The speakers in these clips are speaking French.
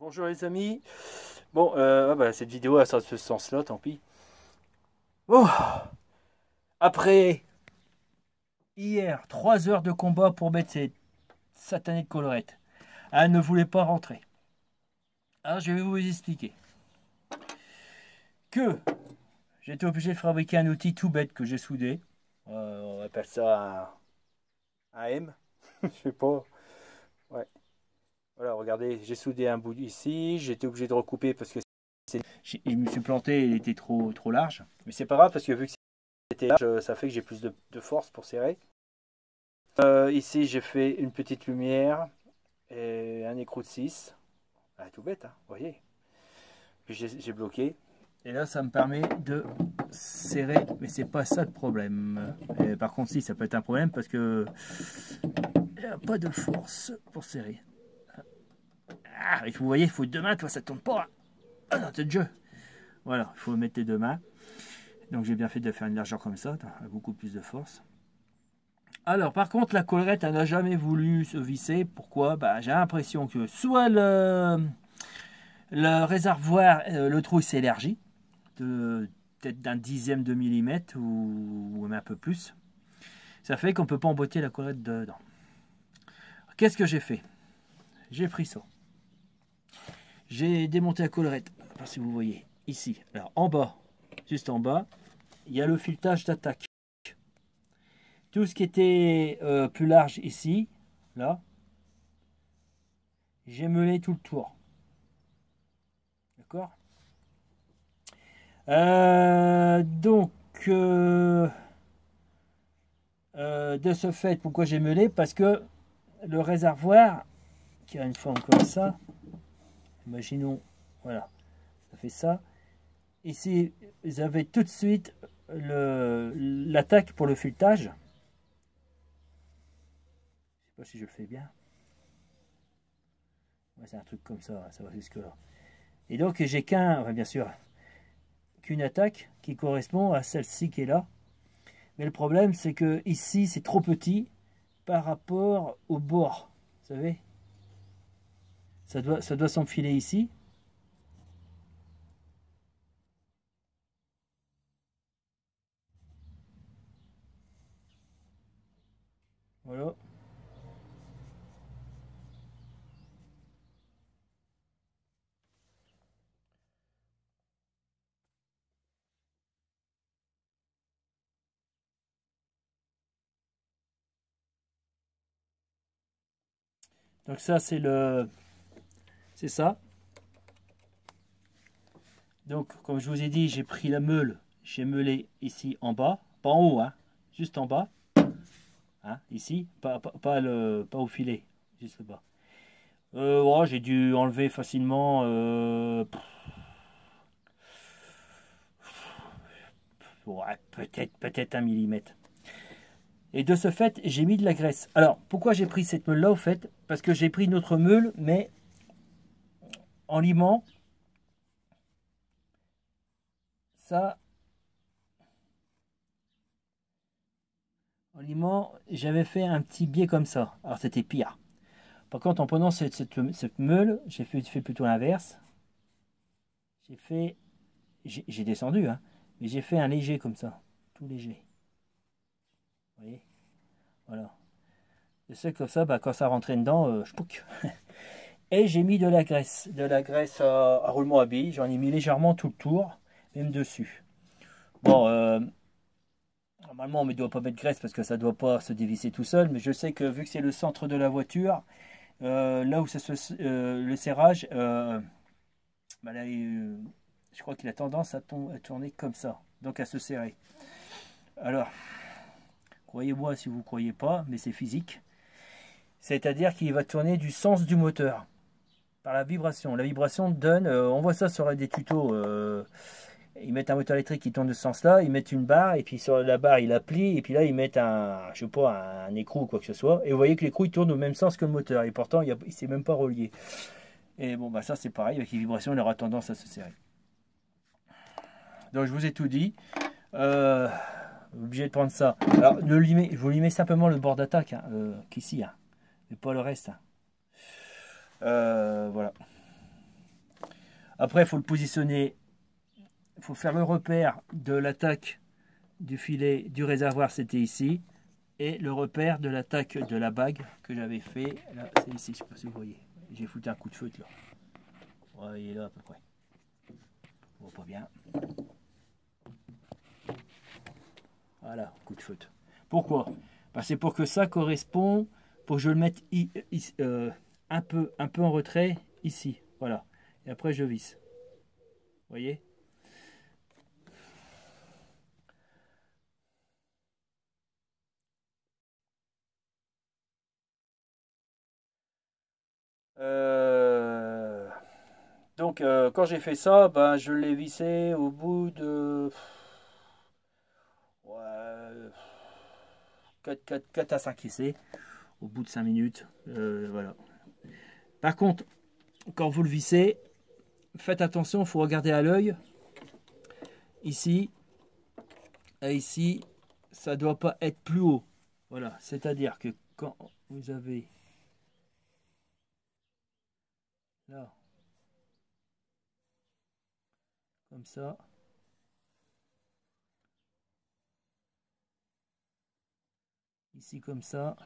Bonjour les amis. Bon, cette vidéo a ce sens-là, tant pis. Oh, après hier, 3 heures de combat pour mettre cette satanée de collerette. Elle ne voulait pas rentrer. Alors je vais vous expliquer. Que j'étais obligé de fabriquer un outil tout bête que j'ai soudé. On appelle ça un M. Je sais pas. Ouais. Voilà, regardez, j'ai soudé un bout ici. J'étais obligé de recouper parce que il me suis planté, il était trop large. Mais c'est pas grave parce que vu que c'était large, ça fait que j'ai plus de force pour serrer. Ici, j'ai fait une petite lumière et un écrou de 6. Ah, tout bête, hein, vous voyez. Puis j'ai bloqué. Et là, ça me permet de serrer, mais c'est pas ça le problème. Et par contre, si, ça peut être un problème parce que il n'y a pas de force pour serrer. Ah, et vous voyez, il faut 2 mains, toi, ça tourne pas. Ah non, c'est le jeu. Voilà, il faut mettre les 2 mains. Donc j'ai bien fait de faire une largeur comme ça, avec beaucoup plus de force. Alors par contre, la collerette, elle n'a jamais voulu se visser. Pourquoi? J'ai l'impression que soit le réservoir, le trou s'élargit, peut-être d'un dixième de millimètre ou même un peu plus. Ça fait qu'on ne peut pas emboîter la collerette dedans. Qu'est-ce que j'ai fait? J'ai pris ça. J'ai démonté la collerette. Alors, si vous voyez, ici. Alors en bas, juste en bas, il y a le filetage d'attaque. Tout ce qui était plus large ici, là, j'ai meulé tout le tour. D'accord? De ce fait, pourquoi j'ai meulé? Parce que le réservoir, qui a une forme comme ça, imaginons, voilà, ça fait ça. Ici, vous avez tout de suite l'attaque pour le filetage. Je ne sais pas si je le fais bien. Ouais, c'est un truc comme ça va jusque là. Et donc j'ai bien sûr, qu'une attaque qui correspond à celle-ci qui est là. Mais le problème c'est que ici c'est trop petit par rapport au bord. Vous savez, ça doit s'enfiler ici. Voilà. Donc ça c'est ça. Donc comme je vous ai dit, j'ai pris la meule, j'ai meulé ici en bas, pas en haut, hein, juste en bas, hein, ici, pas au filet, juste le bas. Ouais, j'ai dû enlever facilement ouais, peut-être 1 millimètre. Et de ce fait, j'ai mis de la graisse. Alors, pourquoi j'ai pris cette meule-là, au fait? Parce que j'ai pris une autre meule, mais en limant, ça, en limant, j'avais fait un petit biais comme ça. Alors, c'était pire. Par contre, en prenant cette meule, j'ai fait plutôt l'inverse. J'ai descendu, hein, mais j'ai fait un léger comme ça, tout léger. Vous voyez? Voilà. Je sais que comme ça, quand ça rentrait dedans, je pouc. Et j'ai mis de la graisse à roulement à billes. J'en ai mis légèrement tout le tour, même dessus. Bon, normalement on ne doit pas mettre de graisse parce que ça ne doit pas se dévisser tout seul. Mais je sais que vu que c'est le centre de la voiture, là où le serrage, là, je crois qu'il a tendance à tourner comme ça. Donc à se serrer. Alors, croyez-moi si vous ne croyez pas, mais c'est physique. C'est-à-dire qu'il va tourner du sens du moteur. Par la vibration. La vibration donne, on voit ça sur des tutos, ils mettent un moteur électrique qui tourne de ce sens-là, ils mettent une barre, et puis sur la barre, ils la plient, et puis là, ils mettent je sais pas, un écrou ou quoi que ce soit, et vous voyez que l'écrou, il tourne au même sens que le moteur, et pourtant, il ne s'est même pas relié. Et bon, ça, c'est pareil, avec les vibrations, il aura tendance à se serrer. Donc, je vous ai tout dit. Obligé de prendre ça. Alors, vous limez simplement le bord d'attaque, qu'ici, mais pas le reste. Voilà. Après, il faut le positionner. Il faut faire le repère de l'attaque du filet du réservoir, c'était ici. Et le repère de l'attaque de la bague que j'avais fait, là, c'est ici. Je ne sais pas si vous voyez. J'ai foutu un coup de feutre là. Ouais, il est là à peu près. On voit pas bien. Voilà, coup de feutre. Pourquoi? C'est pour que ça correspond, pour que je le mette un peu en retrait ici. Voilà. Et après je visse. Vous voyez? Donc quand j'ai fait ça, ben, je l'ai vissé au bout de 4 à 5 essais, au bout de 5 minutes. Voilà. Par contre, quand vous le vissez, faites attention, il faut regarder à l'œil. Ici, et ici, ça ne doit pas être plus haut. Voilà, c'est-à-dire que quand vous avez là, comme ça, ici comme ça,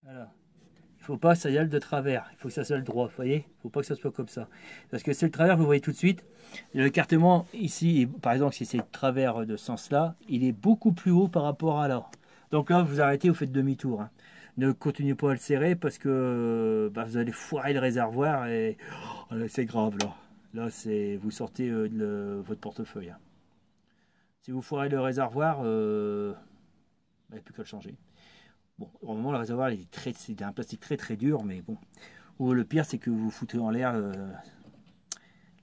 voilà. Il ne faut pas que ça y aille de travers, il faut que ça soit le droit, vous voyez? Il ne faut pas que ça soit comme ça. Parce que c'est le travers, vous voyez tout de suite. L'écartement ici, par exemple, si c'est le travers de ce sens-là, il est beaucoup plus haut par rapport à là. Donc là, vous arrêtez, vous faites demi-tour. Hein. Ne continuez pas à le serrer parce que vous allez foirer le réservoir et oh, c'est grave là. Là, vous sortez votre portefeuille. Hein. Si vous foirez le réservoir, il n'y a plus qu'à le changer. Bon, au moment le réservoir c'est un plastique très dur, mais bon. Ou le pire, c'est que vous foutez en l'air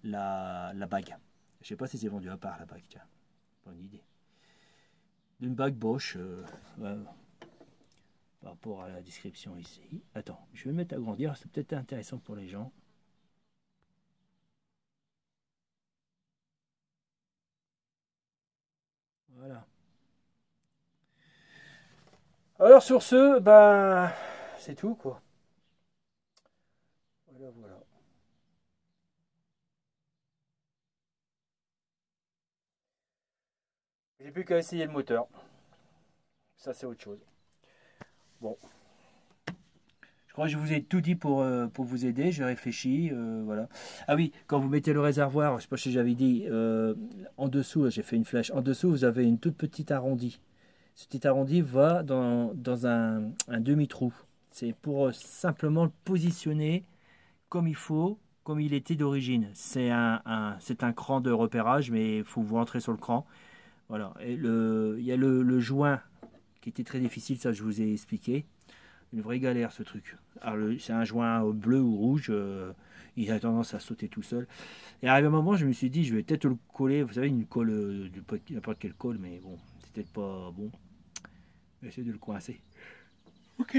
la bague. Je sais pas si c'est vendu à part la bague, tiens. Pas une idée. D'une bague Bosch, ouais, par rapport à la description ici. Attends, je vais mettre à grandir, c'est peut-être intéressant pour les gens. Voilà. Alors sur ce, ben c'est tout quoi. Voilà. J'ai plus qu'à essayer le moteur. Ça c'est autre chose. Bon. Je crois que je vous ai tout dit pour vous aider. J'ai réfléchi. Voilà. Ah oui, quand vous mettez le réservoir, je ne sais pas si j'avais dit, en dessous, j'ai fait une flèche. En dessous, vous avez une toute petite arrondie. Ce petit arrondi va dans un demi-trou. C'est pour simplement le positionner comme il faut, comme il était d'origine. C'est un cran de repérage, mais il faut vous rentrer sur le cran. Voilà. Et il y a le joint qui était très difficile, ça je vous ai expliqué. Une vraie galère ce truc. C'est un joint bleu ou rouge, il a tendance à sauter tout seul. Et arrivé un moment, je me suis dit, je vais peut-être le coller. Vous savez, une colle, n'importe quelle colle, mais bon, c'est peut-être pas bon. Essayer de le coincer. Ok.